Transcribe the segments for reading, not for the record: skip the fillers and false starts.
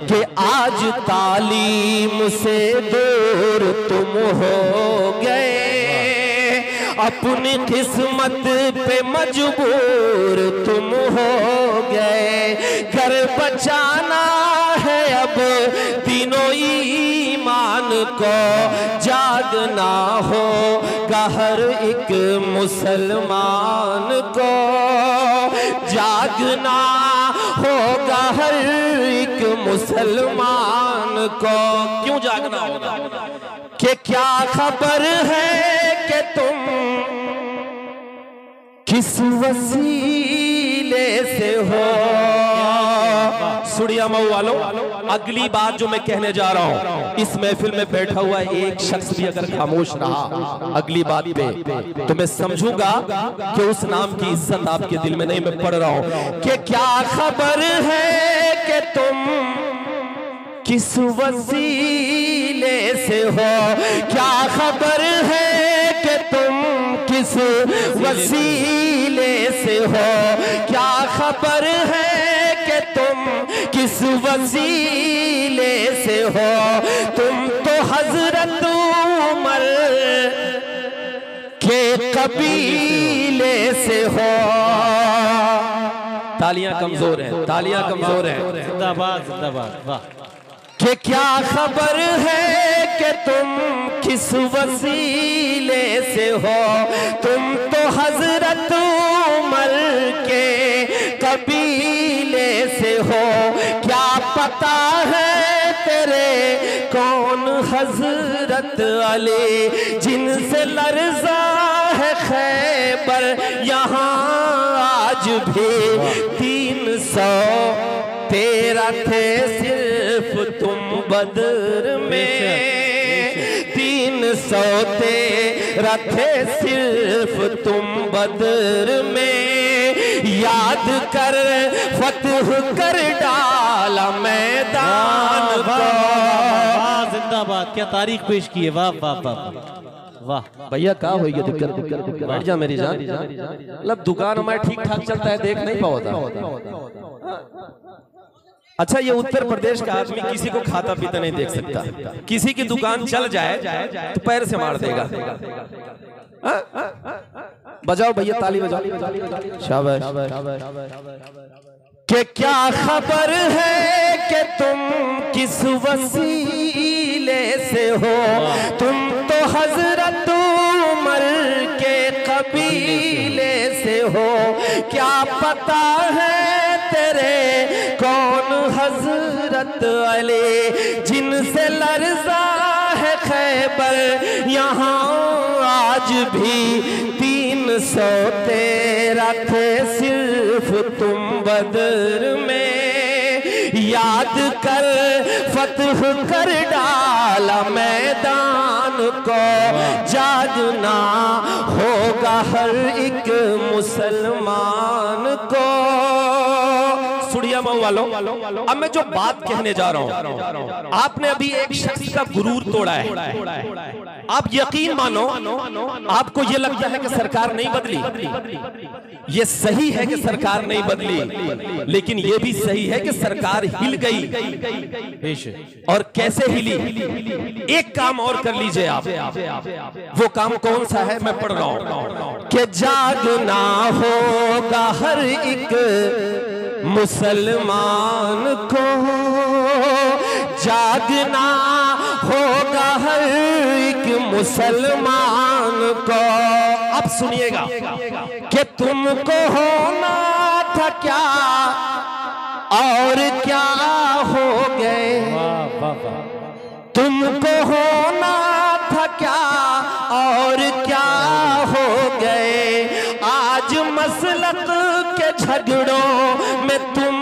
कि आज तालीम से दूर तुम हो गए, अपनी किस्मत पे मजबूर तुम हो गए। घर बचाना है अब तीनों ईमान को, जागना होगा हर एक मुसलमान को, जागना होगा हर एक मुसलमान को। क्यों जागना होगा? कि क्या खबर है कि तुम किस वसीले से हो। सुड़िया मऊ वालों, अगली बात जो मैं कहने जा रहा हूं, इस महफिल में बैठा हुआ एक शख्स भी अगर खामोश रहा अगली बात पे, तो मैं समझूंगा कि उस नाम की इज्जत आपके दिल में नहीं। मैं पढ़ रहा हूं कि क्या खबर है कि तुम किस वसीले से हो, क्या खबर है कि तुम किस वसीले से हो, क्या खबर है कि तुम किस वसीले से हो। तुम तो हजरत उमर के कबीले से हो। तालियां कमजोर हैं, तालियां कमजोर हैं। जिंदाबाद जिंदाबाद, वाह। कि क्या खबर है कि तुम किस वसीले से हो, तुम तो हजरत उमर के कबीले से हो। क्या पता है तेरे कौन हजरत अली, जिनसे लर्जा है खैबर यहाँ आज भी 313 थे सिर्फ तुम बदर में, 313 थे सिर्फ तुम बदर में। याद कर फतह कर डाला मैदान को। जिंदाबाद, क्या तारीख पेश की है, वाह वाह वाह वाह। भैया क्या हो गया? दिक्कत बैठ जा मेरी जान। मतलब दुकान हमारे ठीक ठाक चलता है, देख नहीं पाता। अच्छा, ये उत्तर प्रदेश का आदमी किसी को खाता पीता नहीं देख सकता। किसी की दुकान चल जाए तो पैर से मार देगा। बजाओ भैया, ताली बजाओ, शाबाश। कि क्या खबर है कि तुम किस वसीले से हो, तुम तो हजरत उमर के कबीले से हो। क्या पता है तेरे कौन हजरत अली, जिनसे लर्जा है खैबर यहाँ आज भी 313 थे सिर्फ तुम बदर में। याद कर फतह कर डाला मैदान को, जागना होगा हर एक मुसलमान को। सुड़िया मऊ वालों, अब मैं जो बात कहने जा रहा हूं, आपने अभी एक शख्स का गुरूर तोड़ा है। आप यकीन मानो, आपको यह लगता है कि सरकार नहीं बदली। ये सही है कि सरकार नहीं बदली, लेकिन यह भी सही है कि सरकार हिल गई। और कैसे हिली? एक काम और कर लीजिए आप। वो काम कौन सा है? मैं पढ़ रहा हूं कि जागना होगा हर एक मुसलमान को, जागना होगा हर एक मुसलमान को। अब सुनिएगा कि तुमको होना था क्या और क्या हो गए, तुमको होना था क्या और क्या हो गए। आज मसलक के झगड़ों में तुम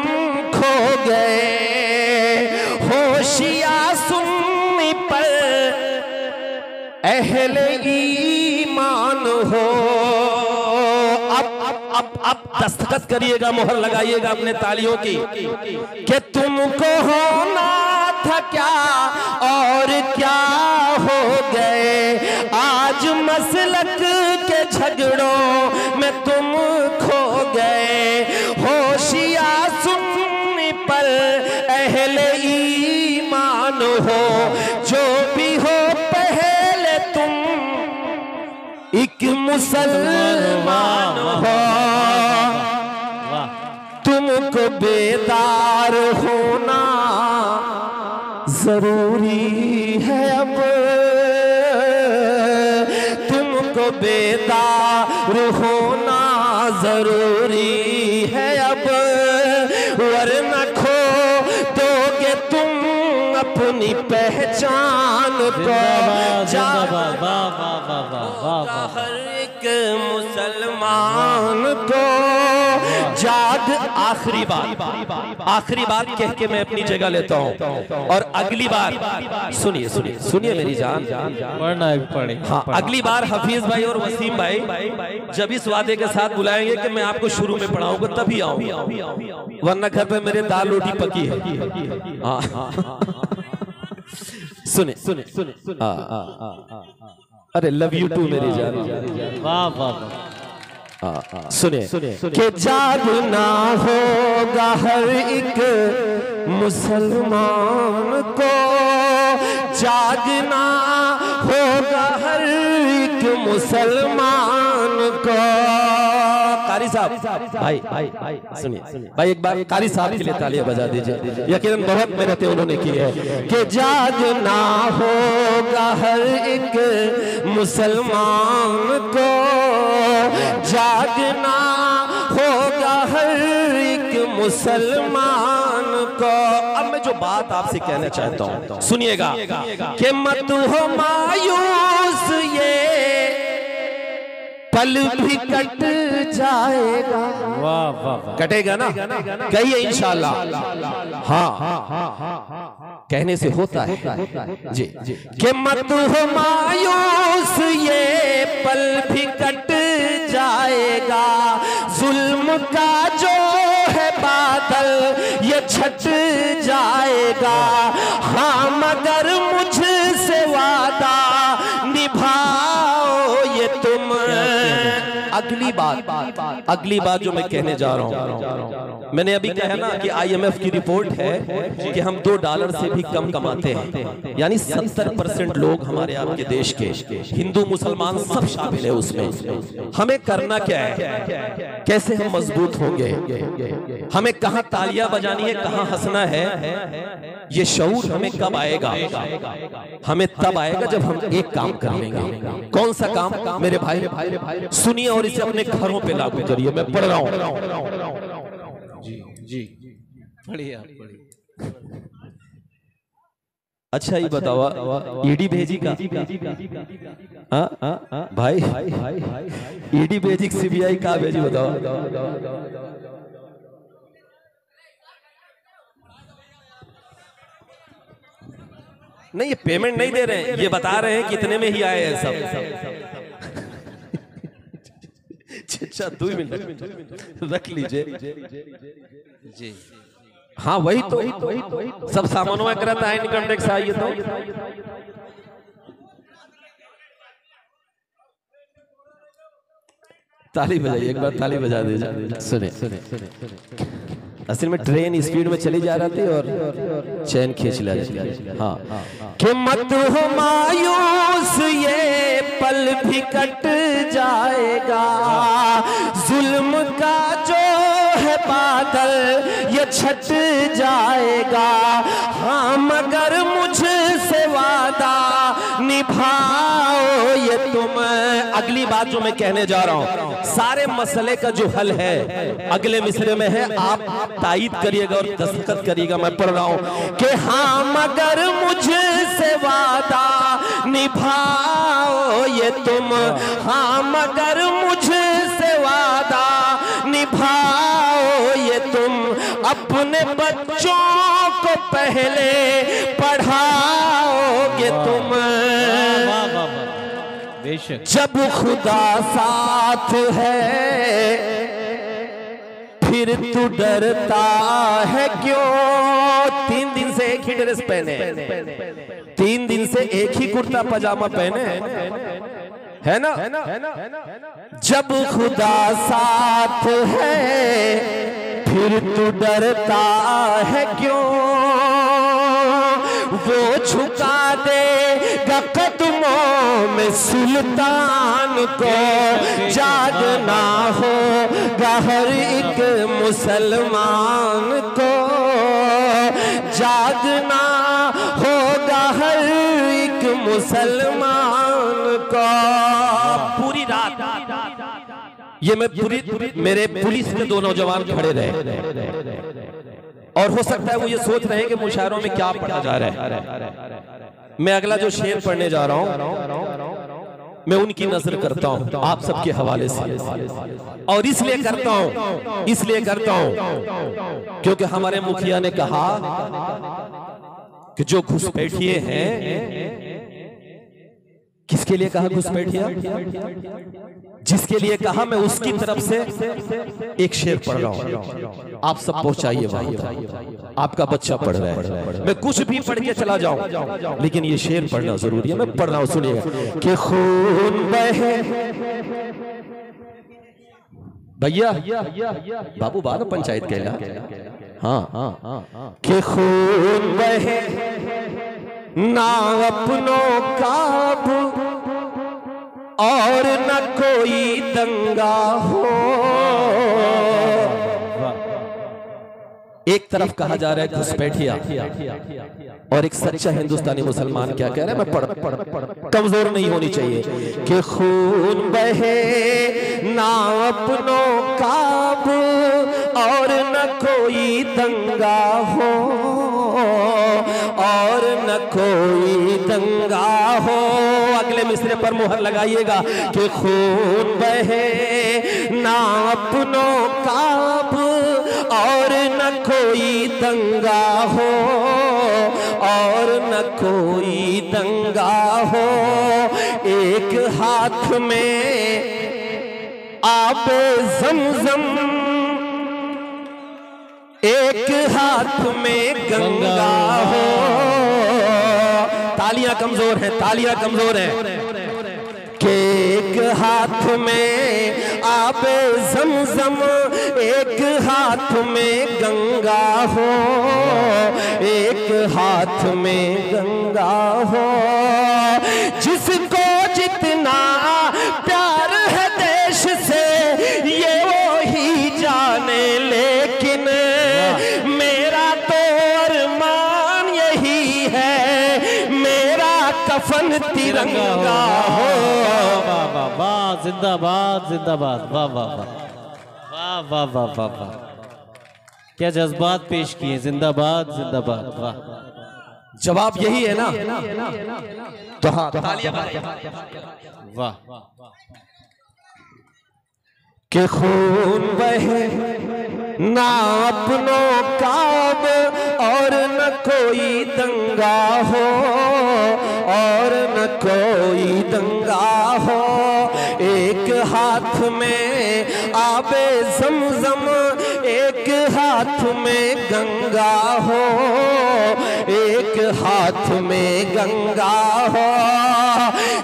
खो गए। होशिया सुन्नी पर अहले ईमान हो। अब दस्तखत करिएगा, मोहर लगाइएगा अपने तालियों की कि तुमको होना था क्या और क्या हो गए। आज मसलक के झगड़ों में तुम खो गए। होशिया सुन्नी पर अहले हो, जो भी हो पहले तुम एक मुसलमान हो। तुमको बेदार होना जरूरी है अब, तुमको बेदार होना जरूरी है अब, वरना खो दोगे तुम अपनी पहचान को। हर एक मुसलमान को जाग। आखिरी बात कह के मैं अपनी जगह लेता हूँ और अगली बार सुनिए मेरी जान, पढ़ना पड़े। हाँ, अगली बार हफीज भाई और वसीम भाई जब इस वादे के साथ बुलाएंगे कि मैं आपको शुरू में पढ़ाऊंगा तभी आऊंगा, वरना घर पे मेरे दाल रोटी पकी है। सुने अरे लव यू टू मेरी जान। वाह वाह। सुने कि जागना होगा हर एक मुसलमान को, जागना होगा हर एक मुसलमान को। कारी साहब भाई सुनिए भाई, एक बार कारी साहब के लिए तालियां बजा दीजिए, यकीनन बहुत मेहनतें उन्होंने की है। कि जागना होगा हर एक मुसलमान को, जागना होगा हर एक मुसलमान को। अब मैं जो बात आपसे कहना चाहता हूं सुनिएगा, कि मत हो मायूस, ये पल भी कट जाएगा। वाह वाह। कटेगा ना, कहिए इंशाल्लाह। हाँ, कहने से होता है जी। कि मत हो मायूस, ये पल भी कट जाएगा, जुल्म का जो है बादल ये छट जाएगा। हाँ, मगर मुझसे वादा निभाओ ये तुम। अगली बात जो मैं कहने जा रहा हूं, मैंने अभी कहा ना कि IMF की रिपोर्ट है कि हम $2 से भी कम कमाते हैं, यानी 70% लोग हमारे आपके देश के हिंदू मुसलमान सब शामिल है उसमें। हमें करना क्या है, कैसे हम मजबूत होंगे, हमें कहां तालियां बजानी है, कहां हंसना है, ये शऊर हमें कब आएगा? हमें तब आएगा जब हम एक काम कर लेंगे। कौन सा काम मेरे भाई? सुनिए और इसे अपने घरों पे लागू करिए। मैं पढ़ रहा हूं जी पढ़िए। अच्छा ये बताओ, ईडी भेजी का भाई, ईडी भेजी CBI का भेजी बताओ। नहीं, ये पेमेंट नहीं दे रहे हैं, ये बता रहे हैं कितने में ही आए हैं सब। अच्छा 2 मिनट रख लीजिए जी। हाँ वही तो सब सामानों में करता है इनकम टैक्स आइए तो। ताली बजाइए एक बार, ताली बजा दीजिए। सुने असल में ट्रेन स्पीड में चली जा रही थी और चैन खींच लिया। हाँ, कि मत हो मायूस, ये पल भी कट जाएगा, जुल्म का जो है बादल ये छट जाएगा। हाँ, मगर मुझसे वादा निभाओ ये तुम। अगली बात जो मैं कहने जा रहा हूं, सारे मसले का जो हल है अगले मिसरे में है, आप तायीद करिएगा और दस्तखत करिएगा। मैं पढ़ रहा हूं कि हाँ, मगर मुझसे वादा निभाओ ये तुम। हाँ, मगर मुझसे वादा निभाओ ये तुम। अपने बच्चों को पहले पढ़ाओगे तुम। जब खुदा साथ है फिर तू डरता है क्यों? 3 दिन से एक ही ड्रेस पहने, 3 दिन से एक ही कुर्ता पजामा पहने, है ना? जब खुदा साथ है फिर तू डरता है क्यों? वो झुका देगा कदमों में सुल्तान को। जागना होगा हर एक मुसलमान को, जागना होगा हर एक मुसलमान को। पूरी रात ये मैं मेरे पुलिस के दो नौजवान खड़े रहे और हो सकता है वो ये सोच रहे हैं कि मुशायरों में क्या पढ़ा जा रहा है। मैं अगला जो शेर पढ़ने जा रहा हूं मैं उनकी नजर करता हूं आप सबके हवाले से, और इसलिए करता हूं क्योंकि हमारे मुखिया ने कहा कि जो घुसपैठिए हैं, किसके लिए कहा घुसपैठिया? जिसके लिए कहा, मैं उसकी तरफ से एक शेर पढ़ रहा हूं, आप सब पहुंचाइए वहां तक। आपका बच्चा पढ़ रहा है, मैं कुछ भी पढ़ के चला जाऊं लेकिन ये शेर पढ़ना जरूरी है। मैं पढ़ रहा हूं, सुनिएगा। कि खून बहे, भैया बाबू बार पंचायत कहला, हाँ, कि खून बहे ना अपनों का और न कोई दंगा हो। एक तरफ कहा जा रहा है घुसपैठिया और एक सच्चा हिंदुस्तानी मुसलमान क्या कह रहा है, मैं पढ़ कमजोर नहीं होनी चाहिए। कि खून बहे ना अपनों काब और न कोई दंगा हो, और न कोई दंगा हो। अगले मिसरे पर मुहर लगाइएगा। कि खून बहे ना अपनों काब और न कोई दंगा हो, और न कोई दंगा हो। एक हाथ में आबे ज़मज़म, एक हाथ में गंगा हो। तालियां कमजोर हैं, तालियां कमजोर हैं। कि एक हाथ में आबे ज़मज़म, एक हाथ में गंगा हो, एक हाथ में गंगा हो। जिसको जितना प्यार है देश से ये वो ही जाने, लेकिन मेरा तो अरमान यही है मेरा कफन तिरंगा हो। वाह, जिंदाबाद जिंदाबाद, वाह वाह वाह वाह वाह वाह वाह, क्या जज्बात पेश किए। जिंदाबाद जिंदाबाद, वाह। जवाब यही है ना, तो हाँ तालियां वाह। कि खून बहे ना अपनों काब और न कोई दंगा हो, और न कोई दंगा हो। एक हाथ में आबे ज़मज़म, एक हाथ में गंगा हो, एक हाथ में गंगा हो।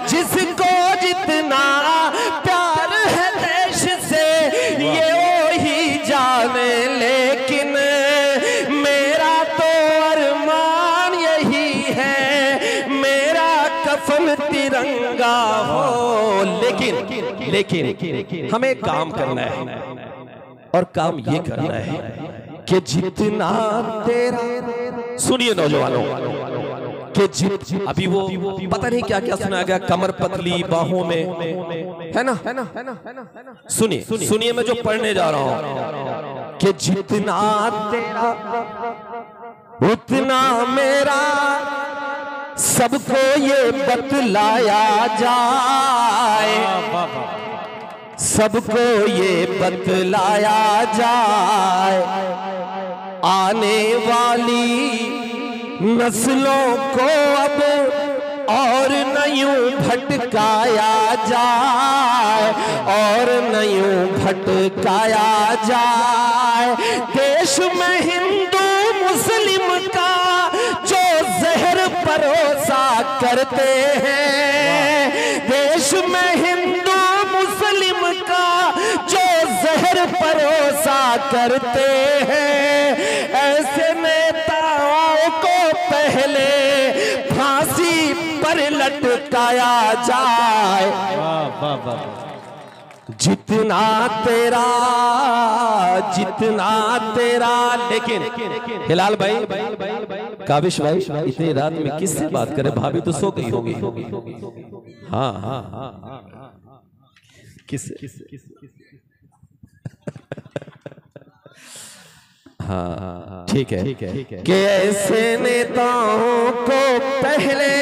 जिसको जितना प्यार है देश से ये वही जाने, लेकिन मेरा तो अरमान यही है मेरा कफन तिरंगा हो। लेकिन हमें काम करना है, और काम ये करना है कि जितना तेरा, सुनिए नौजवानों, कि अभी वो पता नहीं क्या क्या सुना गया, कमर पतली बाहों में, है ना? सुनिए मैं जो पढ़ने जा रहा हूं। कि जितना तेरा उतना मेरा, सबको ये बतलाया जाए, सबको ये बतलाया जाए। आने वाली नस्लों को अब और न यूं भटकाया जाए, और न यूं भटकाया जाए। देश में हिंदू मुस्लिम का जो जहर परोसा करते हैं, देश में हिंदू मुस्लिम का जो जहर परोसा करते हैं, ऐसे नेताओं को पहले लटकाया जाए, वाह वाह वाह। जितना तेरा। लेकिन हिलाल भाई, काबिश भाई, इतनी रात में किससे बात करे? भाभी तो सो गई होगी। हाँ हाँ हाँ, किससे? हाँ ठीक है। कि ऐसे नेताओं को पहले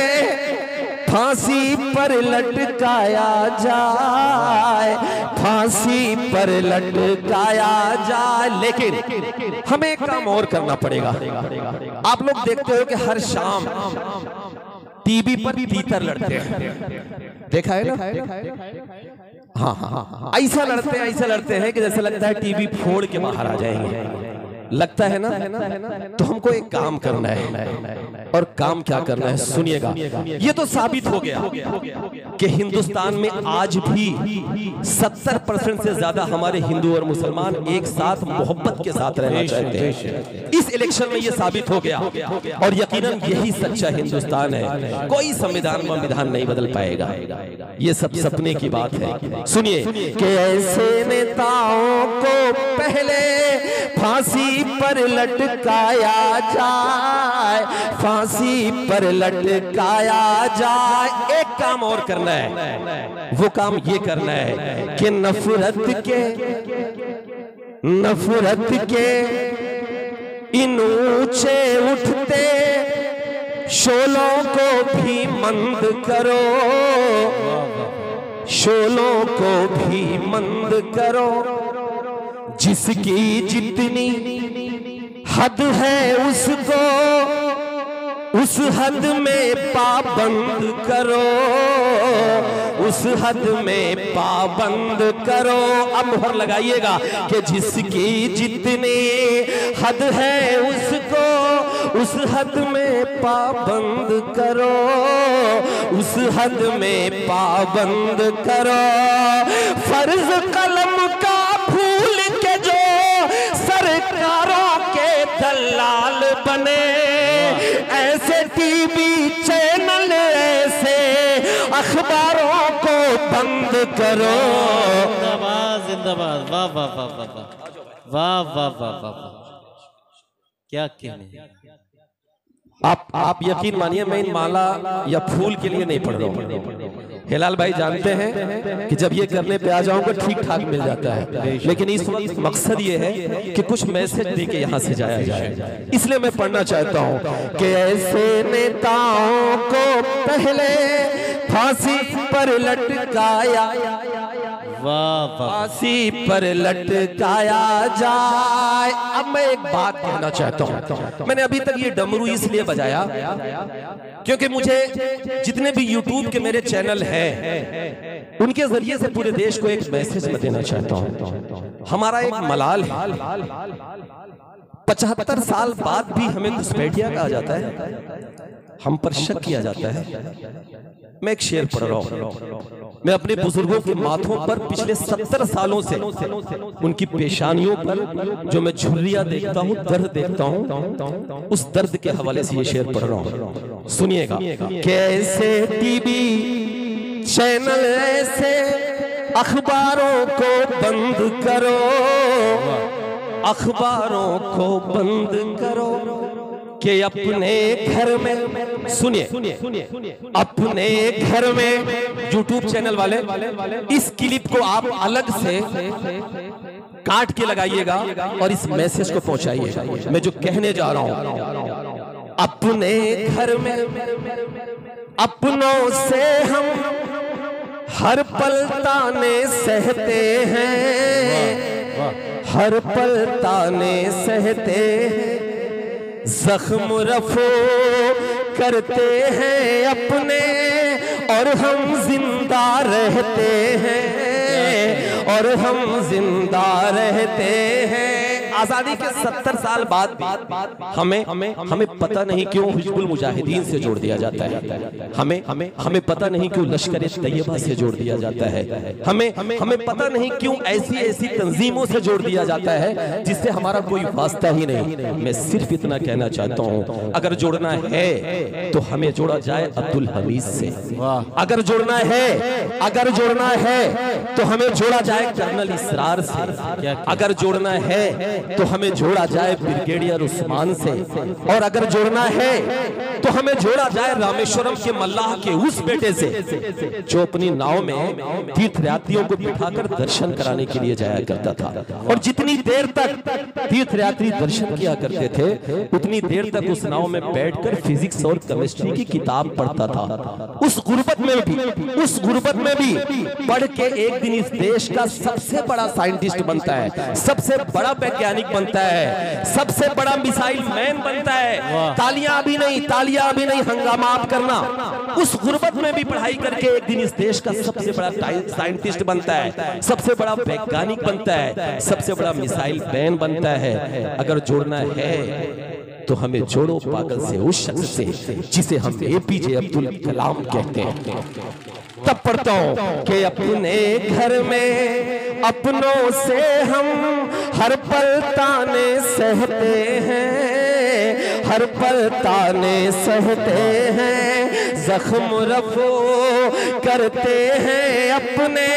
फांसी पर लटकाया जाए, फांसी पर लटकाया जाए। लेकिन हमें एक काम और करना पड़ेगा। आप लोग देखते हो कि हर शाम टीवी पर तीतर लड़ते हैं, देखा है ना? हाँ हाँ, ऐसा लड़ते हैं कि जैसे लगता है टीवी फोड़ के बाहर आ जाएंगे, लगता है ना? तो हमको एक काम करना है, और काम क्या करना है सुनिएगा। ये तो साबित हो गया कि हिंदुस्तान में आज भी 70% से ज्यादा हमारे हिंदू और मुसलमान एक साथ मोहब्बत के साथ रहना चाहते हैं। इस इलेक्शन में ये साबित हो गया, और यकीनन यही सच्चा हिंदुस्तान है। कोई संविधान व विधान नहीं बदल पाएगा, ये सब सपने की बात है। सुनिए कि ऐसे नेताओं को पहले फांसी पर लटकाया जाए, फांसी पर लटकाया जाए। एक काम और करना है, वो काम ये करना है कि नफरत के इन ऊंचे उठते शोलों को भी मंद करो, शोलों को भी मंद करो। जिसकी जितनी हद है उसको उस हद में पाबंद करो, उस हद में पाबंद करो। अब मोहर लगाइएगा कि जिसकी जितनी हद है उसको उस हद में पाबंद करो, उस हद में पाबंद करो। फर्ज कलम का फूल के जो सरकारों के दलाल बने, ऐसे टीवी चैनल ऐसे अखबारों को बंद करो। जिंदाबाद जिंदाबाद, वाह वाह वाह वाह वाह वाह वाह वाह वाह, क्या कहने। आप यकीन मानिए, मैं इन माला या फूल के लिए नहीं पढ़ रहा हूँ। हिलाल भाई जानते हैं कि जब ये करने पे आ जाऊंगा ठीक ठाक मिल जाता है, लेकिन इस वक्त मकसद ये है कि कुछ मैसेज दे के यहाँ से जाया जाए, इसलिए मैं पढ़ना चाहता हूँ कि ऐसे नेताओं को पहले फांसी पर लटकाया, फांसी पर लटकाया जाए। अब मैं एक बात कहना चाहता हूँ। मैंने अभी तक ये डमरू इसलिए बजाया क्योंकि मुझे जितने भी YouTube के मेरे चैनल हैं उनके जरिए से पूरे देश को एक मैसेज मैं देना चाहता हूँ। हमारा एक मलाल है, 75 साल बाद भी हमें घुसपैठिया कहा जाता है, हम पर शक किया जाता है। मैं एक शेर पढ़ रहा हूँ। मैं अपने बुजुर्गों के माथों पर पिछले 70 सालों से उनकी पेशानियों पर जो मैं झुर्रियां देखता हूँ, दर्द देखता हूँ, उस दर्द के हवाले से ये शेर पढ़ रहा हूँ। सुनिएगा। कैसे टीवी चैनल ऐसे अखबारों को बंद करो, अखबारों को बंद करो कि अपने घर में, सुनिए, अपने घर में YouTube चैनल वाले इस क्लिप को आप अलग से काट के लगाइएगा और इस मैसेज को पहुंचाइएगा। मैं जो कहने जा रहा हूं, अपने घर में अपनों से हम हर पल ताने सहते हैं, हर पल ताने सहते हैं, जख्म रफो करते हैं अपने और हम जिंदा रहते हैं, और हम जिंदा रहते हैं। आजादी के 70 साल बाद हमें पता नहीं क्यों हिजबुल मुजाहिदीन से जोड़ दिया जाता है, हमें पता नहीं क्यों लश्कर तैयबा से जोड़ दिया जाता है, हमें पता नहीं क्यों ऐसी तंजीमों से जोड़ दिया जाता है जिससे हमारा कोई वास्ता ही नहीं। मैं सिर्फ इतना कहना चाहता हूँ, अगर जोड़ना है तो हमें जोड़ा जाए अब्दुल हमीद से, अगर जोड़ना है तो हमें जोड़ा जाए कर्नल इसरार से, अगर जोड़ना है तो हमें जोड़ा जाए ब्रिगेडियर उस्मान से, और अगर जोड़ना है तो हमें जोड़ा जाए रामेश्वरम के मल्लाह के उस बेटे से जो अपनी नाव में तीर्थयात्रियों को बिठाकर दर्शन कराने के लिए जाया करता था। और जितनी देर तक तीर्थयात्री दर्शन किया करते थे उतनी देर तक उस नाव में बैठकर फिजिक्स और केमिस्ट्री की किताब पढ़ता था। उस गुर्बत में भी पढ़ के एक दिन इस देश का सबसे बड़ा साइंटिस्ट बनता है, सबसे बड़ा वैज्ञानिक बनता है, सबसे बड़ा मिसाइल मैन बनता है। तालियां भी नहीं, हंगामा आप करना। उस गुर्बत में भी पढ़ाई करके एक दिन इस देश का सबसे बड़ा साइंटिस्ट बनता है, सबसे बड़ा वैज्ञानिक बनता है, सबसे बड़ा मिसाइल मैन बनता है। अगर जोड़ना है तो हमें जोड़ो पागल से उस शख्स से जिसे हम एपीजे अब्दुल कलाम कहते हैं। तब पढ़ता हूं कि अपने घर में अपनों से हम हर पल ताने सहते हैं, हर पल ताने सहते हैं, जख्म रफो करते हैं अपने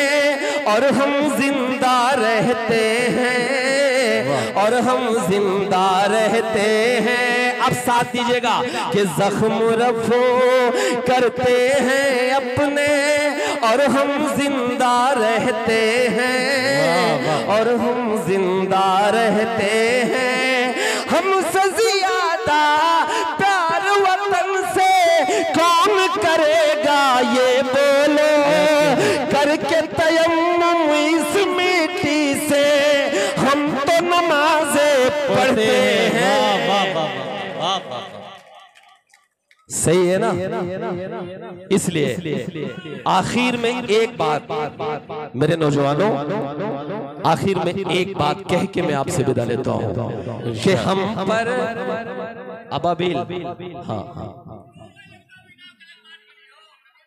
और हम जिंदा रहते हैं, और हम जिंदा रहते हैं। अब साथ दीजिएगा कि जख्म रफो करते हैं अपने और हम जिंदा रहते हैं, और हम जिंदा रहते हैं। हमसे ज्यादा प्यार वतन से कौन करेगा ये बोलो, करके तयम्मुम इस मिट्टी से हम तो नमाज़ें पढ़ते हैं। सही है ना? इसलिए आखिर में एक बात मेरे नौजवानों, आखिर में एक बात कह के मैं आपसे विदा लेता हूं कि हम पर अबाबिल, हाँ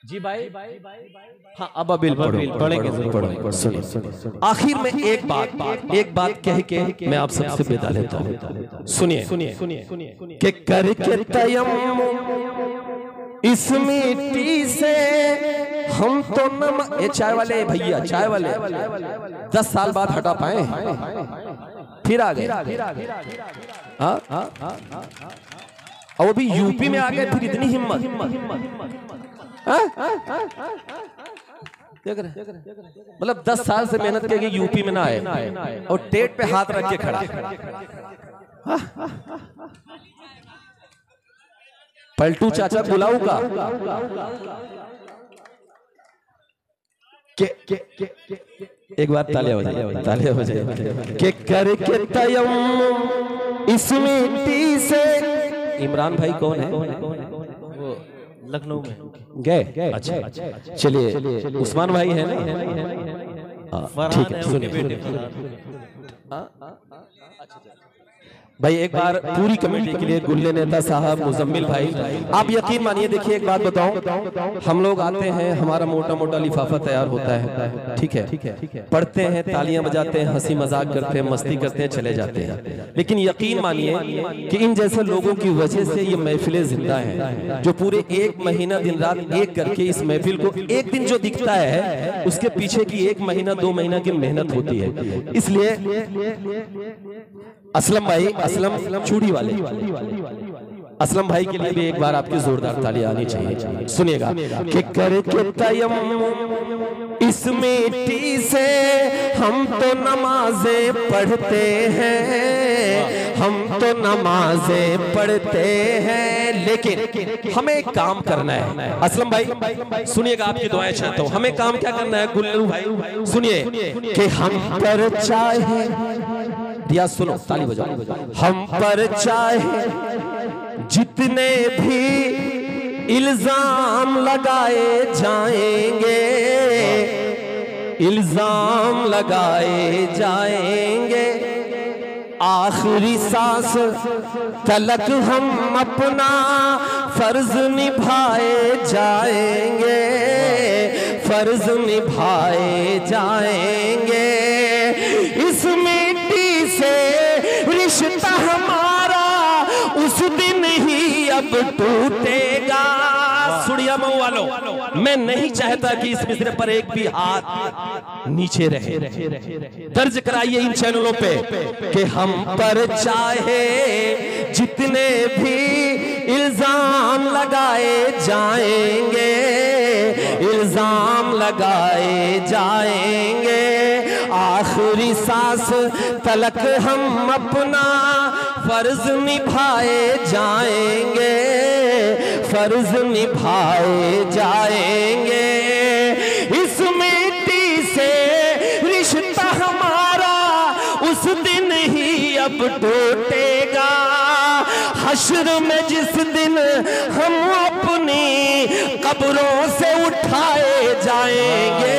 जी भाई, हाँ अबाबिल पढ़ेंगे। सुनिए, आखिर में एक बात कह के मैं आप सबसे विदा लेता हूँ। सुनिए कि करके तयम्मुम इस मिट्टी से हम तो ये चाय वाले भैया, चाय वाले 10 साल बाद हटा पाए, फिर आ गए, और वो भी यूपी में आ गए, फिर इतनी हिम्मत। मतलब 10 साल से मेहनत करके यूपी में ना आए और टेट पे हाथ रख के खड़ा। पलटू चाचा बुलाऊ का एक बार तालियां हो जाए कि करके तयम्मुम इस मिट्टी से। इमरान भाई कौन है? लखनऊ में गए। अच्छा चलिए, उस्मान भाई है ना? ठीक है, सुनिए भाई, एक बार पूरी कमेटी के लिए गुल्ले नेता साहब, मुजम्मिल भाई, आप यकीन मानिए, देखिए एक बात बताऊं, हम लोग आते हैं, हमारा मोटा मोटा लिफाफा तैयार होता है, ठीक है, पढ़ते हैं, तालियां बजाते हैं, हंसी मजाक करते हैं, मस्ती करते हैं, चले जाते हैं। लेकिन यकीन मानिए कि इन जैसे लोगों की वजह से ये महफिलें जिंदा हैं, जो पूरे 1 महीना दिन रात एक करके इस महफिल को, एक दिन जो दिखता है उसके पीछे की 1 महीना 2 महीना की मेहनत होती है। इसलिए असलम भाई, असलम चूड़ी वाले, असलम भाई के लिए भी एक बार आपकी जोरदार ताली आनी चाहिए। सुनिएगा कि करके तयम्मुम इस मिट्टी से हम तो नमाजें पढ़ते हैं, हम तो नमाजें पढ़ते हैं, लेकिन हमें एक काम करना है। असलम भाई सुनिएगा, आपकी दुआएं चाहता हूं। हमें काम क्या करना है गुल्लू भाई? सुनिए कि हम पर चाहे, दिया सुनो, ताली बजाओ, हम पर चाहे जितने भी इल्जाम लगाए जाएंगे, इल्जाम लगाए जाएंगे, आखिरी सांस तलक हम अपना फर्ज निभाए जाएंगे, फर्ज निभाए जाएंगे। इस मिट्टी से रिश्ता हमारा उस दिन ही अब टूटेगा। सुड़िया मऊ वालों, मैं नहीं चाहता कि इस मिसरे पर एक भी हाथ नीचे रहे। दर्ज कराइए इन चैनलों पे कि हम पर चाहे जितने भी इल्जाम लगाए जाएंगे, इल्जाम लगाए जाएंगे, आखिरी सांस तलक हम अपना फर्ज निभाए जाएंगे, फर्ज निभाए जाएंगे। इस मिट्टी से रिश्ता हमारा उस दिन ही अब टूटेगा। हश्र में जिस दिन हम अपनी कब्रों से उठाए जाएंगे,